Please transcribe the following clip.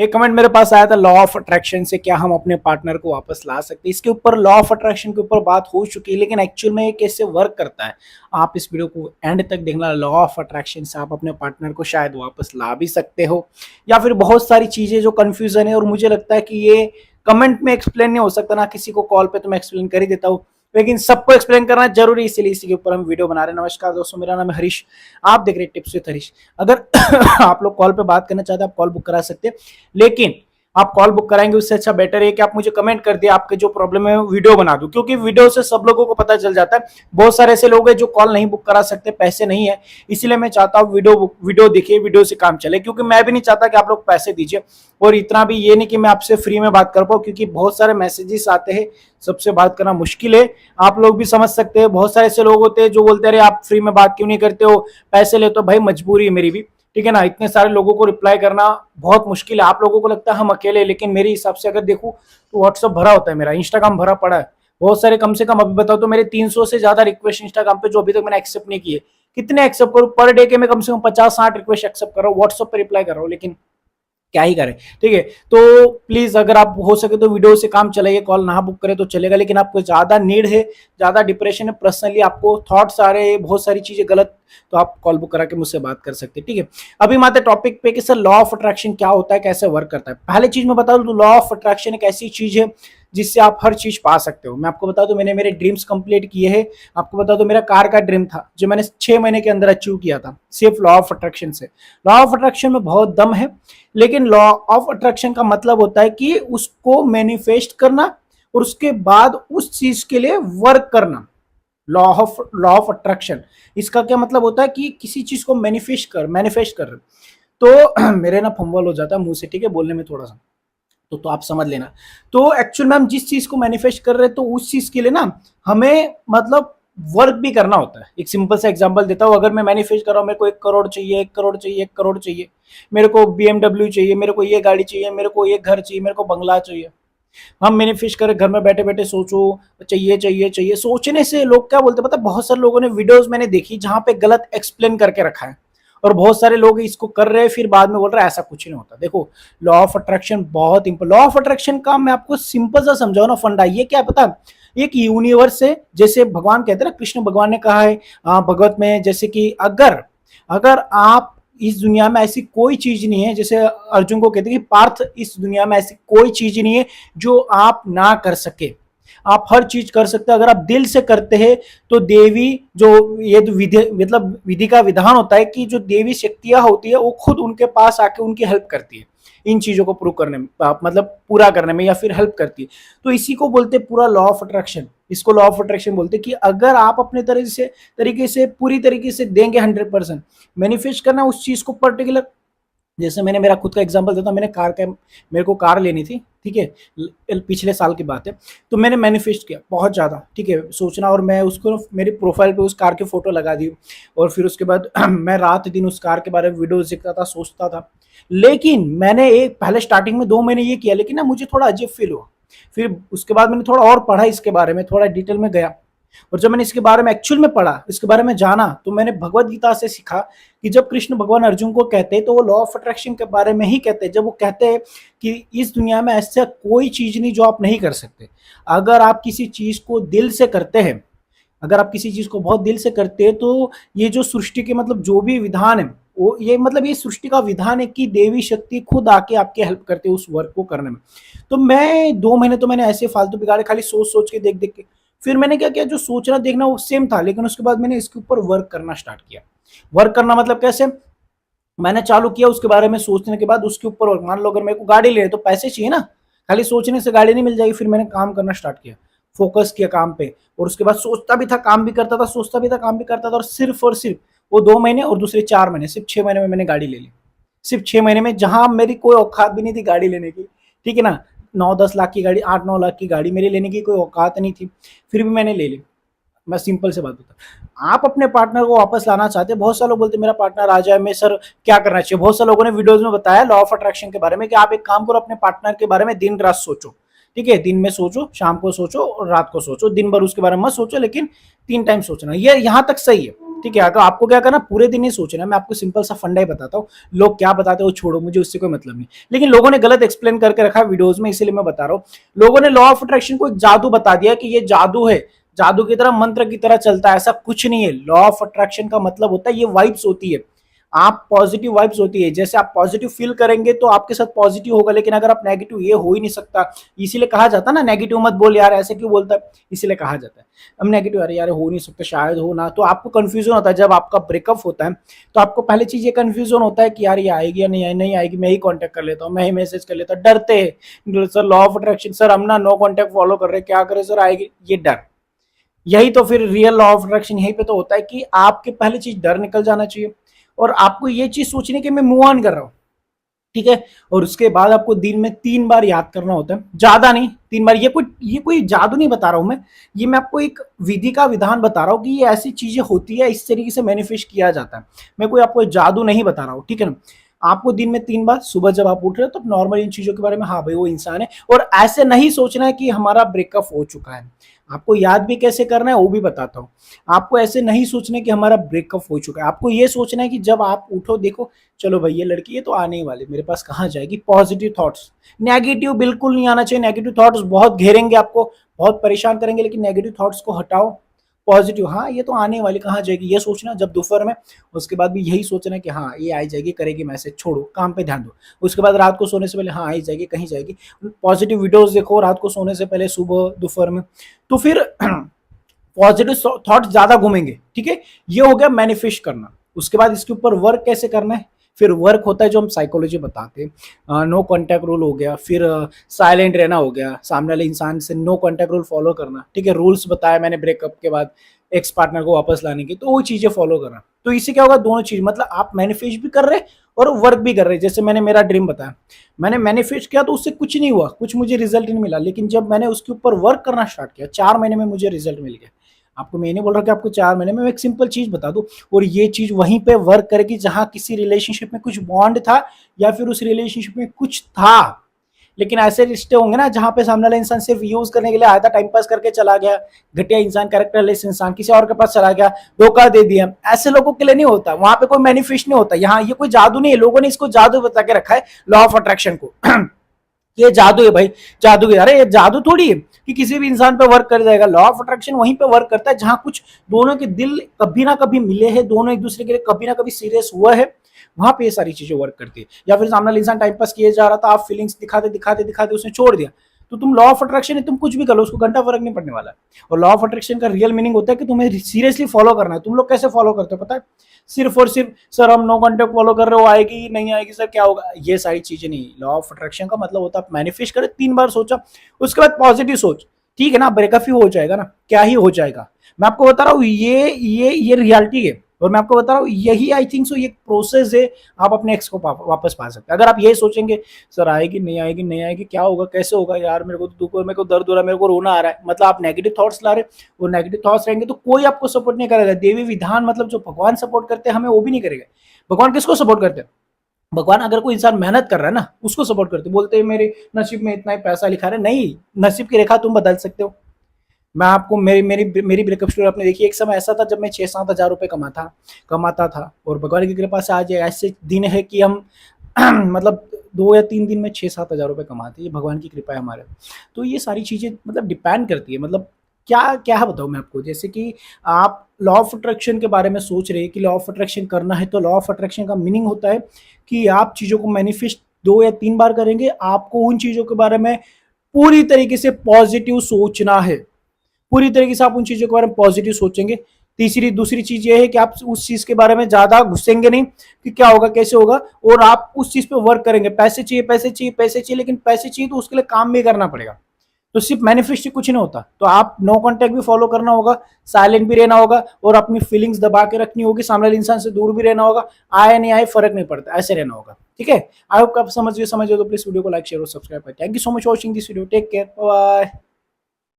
एक कमेंट मेरे पास आया था, लॉ ऑफ अट्रैक्शन से क्या हम अपने पार्टनर को वापस ला सकते हैं। इसके ऊपर लॉ ऑफ अट्रैक्शन के ऊपर बात हो चुकी है, लेकिन एक्चुअल में ये कैसे वर्क करता है आप इस वीडियो को एंड तक देखना। लॉ ऑफ अट्रैक्शन से आप अपने पार्टनर को शायद वापस ला भी सकते हो, या फिर बहुत सारी चीजें जो कंफ्यूजन है, और मुझे लगता है कि ये कमेंट में एक्सप्लेन नहीं हो सकता ना किसी को कॉल पे, तो मैं एक्सप्लेन कर ही देता हूँ, लेकिन सबको एक्सप्लेन करना जरूरी, इसीलिए इसी के ऊपर हम वीडियो बना रहे हैं। नमस्कार दोस्तों, मेरा नाम है हरीश, आप देख रहे हैं टिप्स विद हरीश। अगर आप लोग कॉल पे बात करना चाहते हैं आप कॉल बुक करा सकते हैं, लेकिन आप कॉल बुक कराएंगे उससे अच्छा बेटर है कि आप मुझे कमेंट कर दिए आपके जो प्रॉब्लम है वीडियो बना दूं, क्योंकि वीडियो से सब लोगों को पता चल जाता है। बहुत सारे ऐसे लोग हैं जो कॉल नहीं बुक करा सकते, पैसे नहीं है, इसीलिए मैं चाहता हूँ वीडियो देखिए, वीडियो से काम चले, क्योंकि मैं भी नहीं चाहता कि आप लोग पैसे दीजिए, और इतना भी ये नहीं कि मैं आपसे फ्री में बात कर पाऊँ, क्योंकि बहुत सारे मैसेजेस आते हैं, सबसे बात करना मुश्किल है। आप लोग भी समझ सकते हैं, बहुत सारे ऐसे लोग होते हैं जो बोलते हैं अरे आप फ्री में बात क्यों नहीं करते हो, पैसे ले, तो भाई मजबूरी है मेरी भी, ठीक है ना। इतने सारे लोगों को रिप्लाई करना बहुत मुश्किल है। आप लोगों को लगता है हम अकेले, लेकिन मेरे हिसाब से अगर देखूं तो व्हाट्सअप भरा होता है, मेरा इंस्टाग्राम भरा पड़ा है, बहुत सारे, कम से कम अभी बताओ तो मेरे 300 से ज्यादा रिक्वेस्ट इंस्टाग्राम पे जो अभी तक मैंने एक्सेप्ट नहीं किए। कितने एक्सेप्ट करूं पर डे के, मैं कम से कम 50-60 रिक्वेस्ट एक्सेप्ट कर रहा हूँ, व्हाट्सअप पे रिप्लाई कर रहा हूँ, लेकिन क्या ही करें, ठीक है। तो प्लीज अगर आप हो सके तो वीडियो से काम चलाइए, कॉल ना बुक करें तो चलेगा, लेकिन आपको ज्यादा नीड है, ज्यादा डिप्रेशन है, पर्सनली आपको थॉट्स आ रहे हैं, बहुत सारी चीजें गलत, तो आप कॉल बुक करा के मुझसे बात कर सकते हैं, ठीक है। अभी माते टॉपिक पे कि सर लॉ ऑफ अट्रैक्शन क्या होता है, कैसे वर्क करता है। पहले चीज मैं बता दूं तो लॉ ऑफ अट्रैक्शन एक ऐसी चीज है जिससे आप हर चीज पा सकते हो। मैं आपको बता दूं मैंने मेरे ड्रीम्स कंप्लीट किए हैं। आपको बता दूं मेरा कार का ड्रीम था जो मैंने 6 महीने के अंदर अचीव किया था, सिर्फ लॉ ऑफ अट्रैक्शन से। लॉ ऑफ अट्रैक्शन में बहुत दम है, लेकिन लॉ ऑफ अट्रैक्शन का मतलब होता है कि उसको मैनिफेस्ट करना और उसके बाद उस चीज के लिए वर्क करना। लॉ ऑफ अट्रैक्शन, इसका क्या मतलब होता है कि किसी चीज को मैनिफेस्ट कर। तो मेरे ना फंबल हो जाता है मुंह से, ठीक है, बोलने में थोड़ा सा, तो आप समझ लेना। तो एक्चुअल में हम जिस चीज को मैनिफेस्ट कर रहे हैं तो उस चीज के लिए ना हमें मतलब वर्क भी करना होता है। एक सिंपल सा एग्जांपल देता हूँ, अगर मैं मैनिफेस्ट कर रहा हूँ मेरे को 1 करोड़ चाहिए, 1 करोड़ चाहिए, 1 करोड़ चाहिए, मेरे को BMW चाहिए, मेरे को ये गाड़ी चाहिए, मेरे को ये घर चाहिए, मेरे को बंगला चाहिए। हम मैनिफेस्ट करें, घर में बैठे बैठे सोचो चाहिए चाहिए चाहिए, सोचने से लोग क्या बोलते हैं पता, बहुत सारे लोगों ने वीडियोस मैंने देखी जहां पे गलत एक्सप्लेन करके रखा है, और बहुत सारे लोग इसको कर रहे हैं फिर बाद में बोल रहे हैं ऐसा कुछ नहीं होता। देखो लॉ ऑफ अट्रैक्शन बहुत इंपॉर्टेंट, लॉ ऑफ अट्रैक्शन का मैं आपको सिंपल सा समझाऊं ना फंडा, ये क्या पता, एक यूनिवर्स है, जैसे भगवान कहते हैं ना, कृष्ण भगवान ने कहा है भगवत में, जैसे कि अगर अगर आप इस दुनिया में ऐसी कोई चीज नहीं है, जैसे अर्जुन को कहते हैं कि पार्थ इस दुनिया में ऐसी कोई चीज नहीं है जो आप ना कर सके, आप हर चीज कर सकते हैं अगर आप दिल से करते हैं। तो देवी जो ये विधि, मतलब विधि का विधान होता है कि जो देवी शक्तियां होती है वो खुद उनके पास आके उनकी हेल्प करती है इन चीजों को प्रूव करने में, मतलब पूरा करने में, या फिर हेल्प करती है। तो इसी को बोलते हैं पूरा लॉ ऑफ अट्रैक्शन, इसको लॉ ऑफ अट्रैक्शन बोलते हैं कि अगर आप अपने तरीके से पूरी तरीके से देंगे 100% मैनिफेस्ट करना उस चीज को पर्टिकुलर। जैसे मैंने मेरा खुद का एग्जांपल देता हूं, मेरे को कार लेनी थी, ठीक है, पिछले साल की बात है। तो मैंने मैनिफेस्ट किया बहुत ज़्यादा, ठीक है, सोचना, और मैं उसको मेरी प्रोफाइल पे उस कार की फ़ोटो लगा दी, और फिर उसके बाद मैं रात दिन उस कार के बारे में वीडियोस देखता था, सोचता था। लेकिन मैंने एक पहले स्टार्टिंग में 2 महीने ये किया, लेकिन ना मुझे थोड़ा अजीब फील हुआ। फिर उसके बाद मैंने थोड़ा और पढ़ा इसके बारे में, थोड़ा डिटेल में गया, और जब मैंने इसके बारे में एक्चुअल में पढ़ा, इसके बारे में जाना, तो मैंने भगवत गीता से सीखा कि जब कृष्ण भगवान अर्जुन को कहते हैं तो वो लॉ ऑफ अट्रैक्शन के बारे में ही कहते हैं। जब वो कहते हैं कि इस दुनिया में ऐसा कोई चीज नहीं जो आप नहीं कर सकते, अगर आप किसी चीज को दिल से करते हैं, अगर आप किसी चीज को बहुत दिल से करते हैं, तो ये जो सृष्टि के मतलब जो भी विधान है वो ये मतलब ये सृष्टि का विधान है कि देवी शक्ति खुद आके आपकी हेल्प करते हैं उस वर्क को करने में। तो मैं 2 महीने तो मैंने ऐसे फालतू बिगाड़े, खाली सोच सोच के देख देख के। फिर मैंने क्या किया, जो सोचना देखना वो सेम था, लेकिन उसके बाद मैंने इसके ऊपर वर्क करना स्टार्ट किया। वर्क करना मतलब कैसे, मैंने चालू किया उसके बारे में सोचने के बाद उसके ऊपर वर्क। मान लो अगर मेरे को गाड़ी ले तो पैसे चाहिए ना, खाली सोचने से गाड़ी नहीं मिल जाएगी। फिर मैंने काम करना स्टार्ट किया, फोकस किया काम पे, और उसके बाद सोचता भी था, काम भी करता था, सोचता भी था, काम भी करता था, और सिर्फ वो 2 महीने और दूसरे 4 महीने, सिर्फ 6 महीने में मैंने गाड़ी ले ली। सिर्फ 6 महीने में, जहां मेरी कोई औकात भी नहीं थी गाड़ी लेने की, ठीक है ना, 9-10 लाख की गाड़ी, 8-9 लाख की गाड़ी मेरे लेने की कोई औकात नहीं थी, फिर भी मैंने ले ली। मैं सिंपल से बात बता, आप अपने पार्टनर को वापस लाना चाहते हैं। बहुत सारे लोग बोलते हैं मेरा पार्टनर आ जाए, मैं सर क्या करना चाहिए। बहुत सारे लोगों ने वीडियोस में बताया लॉ ऑफ अट्रैक्शन के बारे में कि आप एक काम करो, अपने पार्टनर के बारे में दिन रात सोचो, ठीक है, दिन में सोचो, शाम को सोचो और रात को सोचो, दिन भर उसके बारे में मत सोचो, लेकिन 3 टाइम सोचना। ये यहाँ तक सही है, ठीक है। तो आपको क्या करना, पूरे दिन नहीं सोचना, मैं आपको सिंपल सा फंडा ही बताता हूँ। लोग क्या बताते हैं वो छोड़ो, मुझे उससे कोई मतलब नहीं, लेकिन लोगों ने गलत एक्सप्लेन करके रखा है वीडियोस में, इसीलिए मैं बता रहा हूँ। लोगों ने लॉ ऑफ अट्रैक्शन को एक जादू बता दिया कि ये जादू है, जादू की तरह, मंत्र की तरह चलता है। ऐसा कुछ नहीं है। लॉ ऑफ अट्रैक्शन का मतलब होता है ये वाइब्स होती है, आप पॉजिटिव वाइब्स होती है। जैसे आप पॉजिटिव फील करेंगे तो आपके साथ पॉजिटिव होगा, लेकिन अगर आप नेगेटिव, ये हो ही नहीं सकता। इसीलिए कहा जाता है ना, नेगेटिव मत बोल यार, ऐसे क्यों बोलता है, इसीलिए कहा जाता है। हम नेगेटिव, अरे यार हो नहीं सकता, शायद हो ना, तो आपको कंफ्यूजन होता है। जब आपका ब्रेकअप होता है तो आपको पहले चीज ये कंफ्यूजन होता है कि यार ये आएगी या नहीं आएगी, मैं ही कॉन्टेक्ट कर लेता हूँ, मैं ही मैसेज कर लेता हूँ। डरते हैं sir, law of attraction sir, हम ना नो कॉन्टेक्ट फॉलो कर रहे हैं, क्या करें सर, आएगी, ये डर। यही तो फिर रियल लॉ ऑफ अट्रैक्शन यहीं पे तो होता है कि आपके पहले चीज डर निकल जाना चाहिए, और आपको ये चीज सोचनी कि मैं मूव ऑन कर रहा हूँ, ठीक है। और उसके बाद आपको दिन में 3 बार याद करना होता है, ज्यादा नहीं, 3 बार। ये कोई जादू नहीं बता रहा हूं मैं, ये मैं आपको एक विधि का विधान बता रहा हूँ कि ये ऐसी चीजें होती है, इस तरीके से मैनिफेस्ट किया जाता है। मैं कोई आपको जादू नहीं बता रहा हूँ, ठीक है ना। आपको दिन में 3 बार, सुबह जब आप उठ रहे हो तो नॉर्मल इन चीजों के बारे में, हाँ भाई वो इंसान है, और ऐसे नहीं सोचना है कि हमारा ब्रेकअप हो चुका है। आपको याद भी कैसे करना है वो भी बताता हूँ। आपको ऐसे नहीं सोचना है कि हमारा ब्रेकअप हो चुका है, आपको ये सोचना है कि जब आप उठो, देखो चलो भाई ये लड़की है तो आने ही वाली, मेरे पास कहाँ जाएगी। पॉजिटिव थॉट्स, नेगेटिव बिल्कुल नहीं आना चाहिए। नेगेटिव थॉट्स बहुत घेरेंगे आपको, बहुत परेशान करेंगे, लेकिन नेगेटिव थॉट्स को हटाओ। पॉजिटिव, हाँ ये तो आने वाली, कहाँ जाएगी, ये सोचना जब दोपहर में। उसके बाद भी यही सोचना कि हाँ ये आई जाएगी, करेगी मैसेज, छोड़ो, काम पे ध्यान दो। उसके बाद रात को सोने से पहले, हाँ आई जाएगी, कहीं जाएगी। पॉजिटिव वीडियोस देखो रात को सोने से पहले, सुबह दोपहर में, तो फिर पॉजिटिव थॉट ज्यादा घूमेंगे, ठीक है। ये हो गया मैनिफेस्ट करना। उसके बाद इसके ऊपर वर्क कैसे करना है, फिर वर्क होता है जो हम साइकोलॉजी बताते हैं। नो कांटेक्ट रूल हो गया, फिर साइलेंट रहना हो गया, सामने वाले इंसान से नो कांटेक्ट रूल फॉलो करना, ठीक है। रूल्स बताया मैंने ब्रेकअप के बाद एक्स पार्टनर को वापस लाने की, तो वो चीजें फॉलो करना। तो इससे क्या होगा, दोनों चीज, मतलब आप मैनिफेस्ट भी कर रहे और वर्क भी कर रहे। जैसे मैंने मेरा ड्रीम बताया, मैंने मैनिफेस्ट किया तो उससे कुछ नहीं हुआ, कुछ मुझे रिजल्ट नहीं मिला, लेकिन जब मैंने उसके ऊपर वर्क करना स्टार्ट किया, 4 महीने में मुझे रिजल्ट मिल गया। आपको मैं नहीं बोल रहा कि आपको 4 महीने में, मैं एक सिंपल चीज बता दूं, और ये चीज वहीं पे वर्क करेगी जहां किसी रिलेशनशिप में कुछ बॉन्ड था, या फिर उस रिलेशनशिप में कुछ था। लेकिन ऐसे रिश्ते होंगे ना जहां पे सामने वाला इंसान सिर्फ यूज करने के लिए आया था, टाइम पास करके चला गया, घटिया इंसान, कैरेक्टरलेस इंसान, किसी और के पास चला गया, धोखा दे दिया, ऐसे लोगों के लिए नहीं होता, वहां पे कोई मैनिफेस्ट नहीं होता। यहाँ ये कोई जादू नहीं है, लोगों ने इसको जादू बता के रखा है, लॉ ऑफ अट्रैक्शन को। ये जादू है भाई, जादू है। अरे ये जादू थोड़ी है कि किसी भी इंसान पे वर्क कर जाएगा। लॉ ऑफ अट्रैक्शन वहीं पे वर्क करता है जहां कुछ दोनों के दिल कभी ना कभी मिले हैं, दोनों एक दूसरे के लिए कभी ना कभी सीरियस हुआ है, वहां पे ये सारी चीजें वर्क करती है। या फिर सामने इंसान टाइम पास किए जा रहा था, आप फीलिंग्स दिखाते दिखाते दिखाते उसने छोड़ दिया, तो तुम लॉ ऑफ अट्रैक्शन है, तुम कुछ भी कर लो, उसको घंटा फर्क नहीं पड़ने वाला। और लॉ ऑफ अट्रैक्शन का रियल मीनिंग होता है कि तुम्हें सीरियसली फॉलो करना है। तुम लोग कैसे फॉलो करते हो पता है, सिर्फ और सिर्फ सर हम नो कॉन्टेक्ट फॉलो कर रहे हो, आएगी नहीं आएगी सर क्या होगा, ये सारी चीजें नहीं। लॉ ऑफ अट्रैक्शन का मतलब होता है मैनिफेस्ट करे, 3 बार सोचा, उसके बाद पॉजिटिव सोच, ठीक है ना, ब्रेकअप ही हो जाएगा ना, क्या ही हो जाएगा। मैं आपको बता रहा हूँ ये रियलिटी है, और मैं आपको बता रहा हूँ यही आई थिंक सो ये प्रोसेस है, आप अपने एक्स को वापस पा सकते हैं। अगर आप ये सोचेंगे सर आएगी नहीं आएगी नहीं आएगी, क्या होगा कैसे होगा यार, मेरे को तो दुख, मेरे को दर्द हो रहा है, मेरे को रोना आ रहा है, मतलब आप नेगेटिव थॉट्स ला रहे, वो नेगेटिव थॉट्स रहेंगे तो कोई आपको सपोर्ट नहीं करेगा। देवी विधान मतलब जो भगवान सपोर्ट करते हैं हमें, वो भी नहीं करेगा। भगवान किसको सपोर्ट करते हैं, भगवान अगर कोई इंसान मेहनत कर रहा है ना उसको सपोर्ट करते, बोलते हैं मेरे नसीब में इतना ही पैसा लिखा है, नहीं, नसीब की रेखा तुम बदल सकते हो। मैं आपको मेरी मेरी मेरी ब्रेकअप स्टोरी आपने देखी, एक समय ऐसा था जब मैं 6-7 हज़ार रुपए कमाता था, और भगवान की कृपा से आज ऐसे दिन है कि हम मतलब 2 या 3 दिन में 6-7 हज़ार रुपए कमाते हैं, ये भगवान की कृपा है हमारे। तो ये सारी चीजें मतलब डिपेंड करती है, मतलब क्या क्या बताऊँ मैं आपको, जैसे कि आप लॉ ऑफ अट्रैक्शन के बारे में सोच रहे हैं कि लॉ ऑफ अट्रैक्शन करना है, तो लॉ ऑफ अट्रैक्शन का मीनिंग होता है कि आप चीजों को मैनिफेस्ट 2 या 3 बार करेंगे, आपको उन चीजों के बारे में पूरी तरीके से पॉजिटिव सोचना है, पूरी तरीके से आप उन चीजों के बारे में पॉजिटिव सोचेंगे। दूसरी चीज ये है कि आप उस चीज के बारे में ज्यादा घुसेंगे नहीं कि क्या होगा कैसे होगा, और आप उस चीज पे वर्क करेंगे। पैसे चाहिए पैसे चाहिए पैसे चाहिए, लेकिन पैसे चाहिए तो उसके लिए काम भी करना पड़ेगा, तो सिर्फ मैनिफेस्ट कुछ नहीं होता। तो आप नो कांटेक्ट भी फॉलो करना होगा, साइलेंट भी रहना होगा, और अपनी फीलिंग्स दबा के रखनी होगी, सामने वाले इंसान से दूर भी रहना होगा, आए नहीं आए फर्क नहीं पड़ता, ऐसे रहना होगा, ठीक है। आई होप आप समझ गए तो प्लीज वीडियो को लाइक शेयर और सब्सक्राइब करें। Thank you so much watching this video, take care, bye.